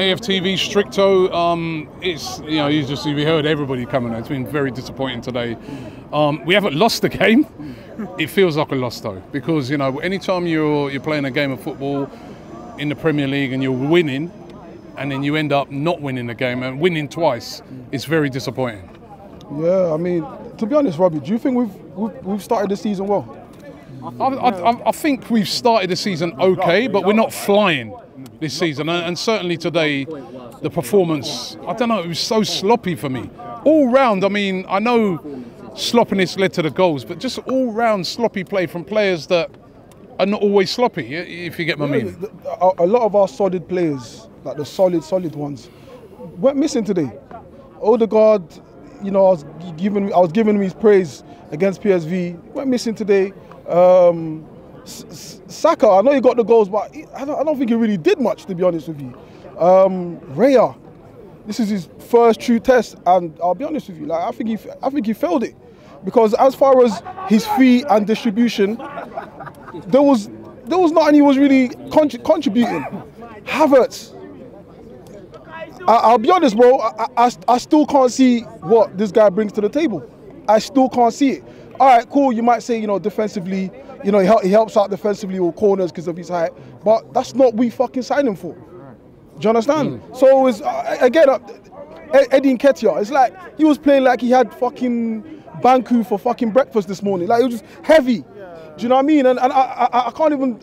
AFTV, Stricto, it's, you know, you heard everybody coming. It's been very disappointing today. We haven't lost the game. It feels like a loss though, because, you know, anytime you're playing a game of football in the Premier League and you're winning, and then you end up not winning the game and winning twice, it's very disappointing. Yeah, I mean, to be honest, Robbie, do you think we've started the season well? I think we've started the season okay, but we're not flying this season. And certainly today, the performance, I don't know, it was so sloppy for me. All round, I mean, I know sloppiness led to the goals, but just all round sloppy play from players that are not always sloppy, if you get my meaning. A lot of our solid players, like the solid ones, weren't missing today. Odegaard, you know, I was giving him his praise against PSV, weren't missing today. Saka, I know he got the goals, but I don't think he really did much, to be honest with you. Raya, this is his first true test, and I'll be honest with you, like I think he failed it, because as far as his feet and distribution, there was nothing he was really contributing. Havertz, I'll be honest, bro, I still can't see what this guy brings to the table. I still can't see it. All right, cool, you might say, you know, defensively, you know, he helps out defensively with corners because of his height, but that's not what we fucking signed him for. Do you understand? So it's, again, Eddie Nketiah, it's like he was playing like he had fucking Banku for fucking breakfast this morning. Like, it was just heavy. Do you know what I mean? And I can't even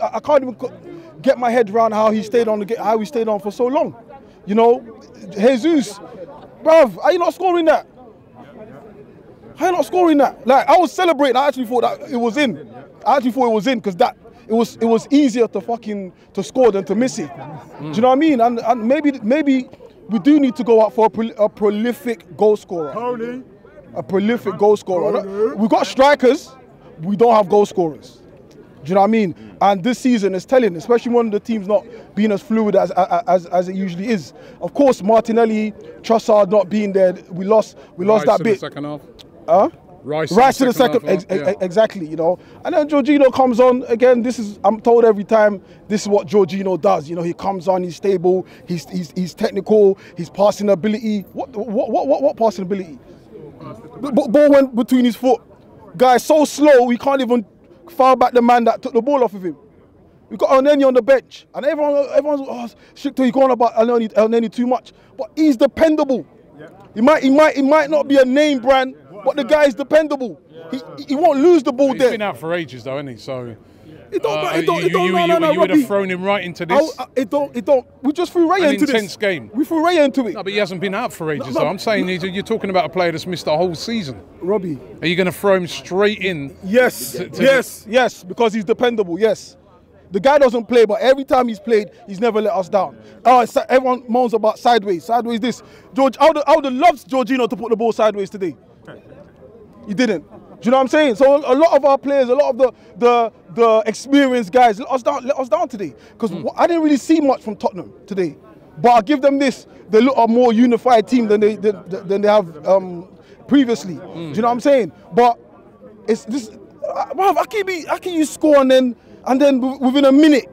get my head around how he stayed on for so long. You know, Jesus, bruv, are you not scoring that? How are you not scoring that? Like, I was celebrating. I actually thought that it was in. I actually thought it was in because that it was easier to score than to miss it. Do you know what I mean? And maybe we do need to go out for a prolific goal scorer. Tony. A prolific goal scorer. We've got strikers. We don't have goal scorers. Do you know what I mean? And this season is telling, especially when the team's not being as fluid as it usually is. Of course, Martinelli, Trossard not being there, we lost that bit. Second half. Rice to the second exactly, you know. And then Jorginho comes on again. I'm told every time, this is what Jorginho does. You know, he comes on, he's stable, he's technical, his passing ability. What passing ability? Ball went between his foot. Guy's so slow, we can't even foul back the man that took the ball off of him. We got Elneny on the bench, and everyone's Stricto, he's going about Elneny too much, but he's dependable. Yeah. He might not be a name brand, but the guy is dependable. Yeah. He won't lose the ball there. He's been out for ages though, hasn't he? So you would have thrown him right into this. We just threw Raya into this. An intense game. We threw Raya into it. No, but he hasn't been out for ages though. I'm saying you're talking about a player that's missed the whole season. Robbie, are you going to throw him straight in? Yes, yes, because he's dependable. Yes. The guy doesn't play, but every time he's played, he's never let us down. Everyone moans about sideways this. I would have loved Jorginho to put the ball sideways today. He didn't. Do you know what I'm saying? So a lot of our players, a lot of the experienced guys let us down today. Because I didn't really see much from Tottenham today. But I give them this: they look a more unified team than they have previously. Do you know what I'm saying? But it's this. How can you score and then within a minute?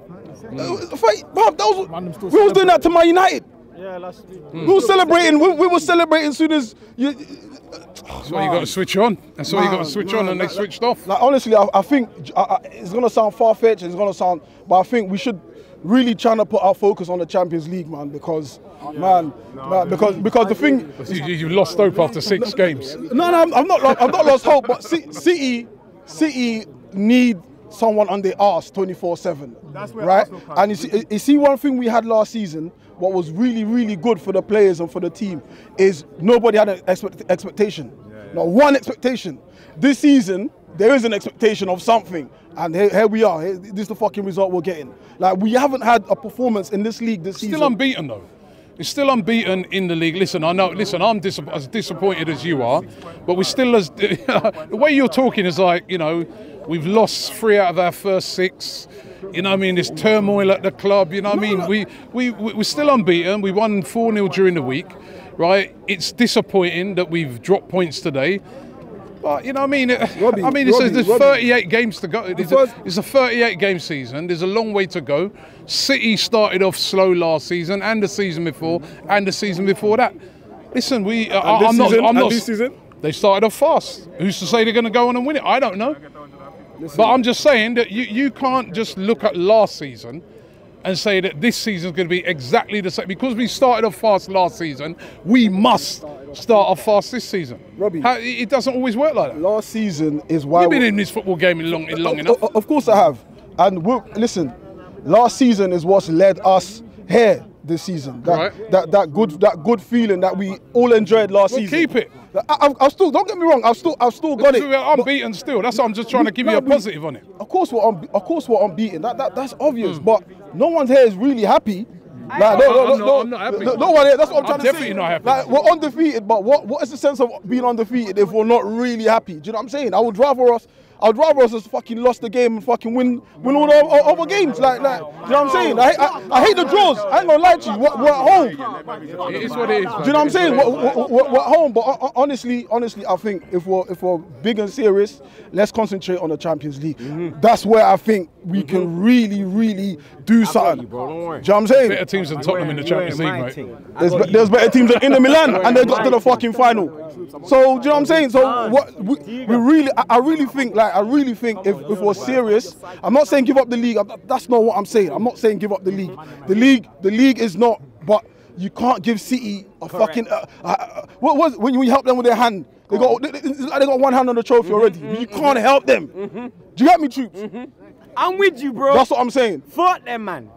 We was doing that to Man United. Yeah, last week. We were celebrating. We were celebrating as soon as you. That's why you got to switch on. That's why you got to switch on, and they switched off. Like, honestly, I think it's gonna sound far-fetched. But I think we should really try to put our focus on the Champions League, man. Because, because the thing. You've lost hope after 6 games. No, I'm not lost hope. But City need someone on their arse 24/7, right? And you see one thing we had last season, what was really, really good for the players and for the team, is nobody had an expectation. Not one expectation. This season, there is an expectation of something, and here we are. This is the fucking result we're getting. Like, we haven't had a performance in this league this season. Still unbeaten though. It's still unbeaten in the league. Listen, I know. Listen, I'm as disappointed as you are, but we're still as. The way you're talking is like, you know, we've lost 3 out of our first 6. You know what I mean? There's turmoil at the club. You know what I mean? We're still unbeaten. We won 4-0 during the week, right? It's disappointing that we've dropped points today. But you know what I mean? Robbie, I mean, there's Robbie. 38 games to go. It's a 38 game season. There's a long way to go. City started off slow last season, and the season before, and the season before that. Listen, I'm not. This season? They started off fast. Who's to say they're going to go on and win it? I don't know. But I'm just saying that you can't just look at last season and say that this season is going to be exactly the same. Because we started off fast last season, we must start off fast this season. Robbie, it doesn't always work like that. Last season is why You've been in this football game long enough. Of course I have. And listen, last season is what's led us here this season. That good feeling that we all enjoyed last season. Keep it. I've still, don't get me wrong, I've still got it. I'm beaten still. That's why I'm just trying to give you a positive on it. Of course we're unbeaten. That's obvious. But no one here is really happy. Like, I'm not happy. No one here. That's what I'm trying to say. Definitely not happy. Like, we're undefeated, but what is the sense of being undefeated if we're not really happy? Do you know what I'm saying? I'd rather us just fucking lost the game and fucking win all the other games. Like, you know what I'm saying? I hate the draws. I ain't gonna lie to you. We're at home. It is what it is. Do you know what I'm saying? We're at home. But honestly, I think if we're big and serious, let's concentrate on the Champions League. That's where I think we can really do something. Do you know what I'm saying? Better teams than Tottenham in the Champions League, mate. There's better teams than Inter Milan, and they got to the fucking final. So do you know what I'm saying? So what we really, I really think if we're serious, I'm not saying give up the league. That's not what I'm saying. I'm not saying give up the league. The league is not. But you can't give City a fucking. What was when you help them with their hand? They got one hand on the trophy already. You can't help them. Do you get me, troops? I'm with you, bro. That's what I'm saying. Fuck them, man.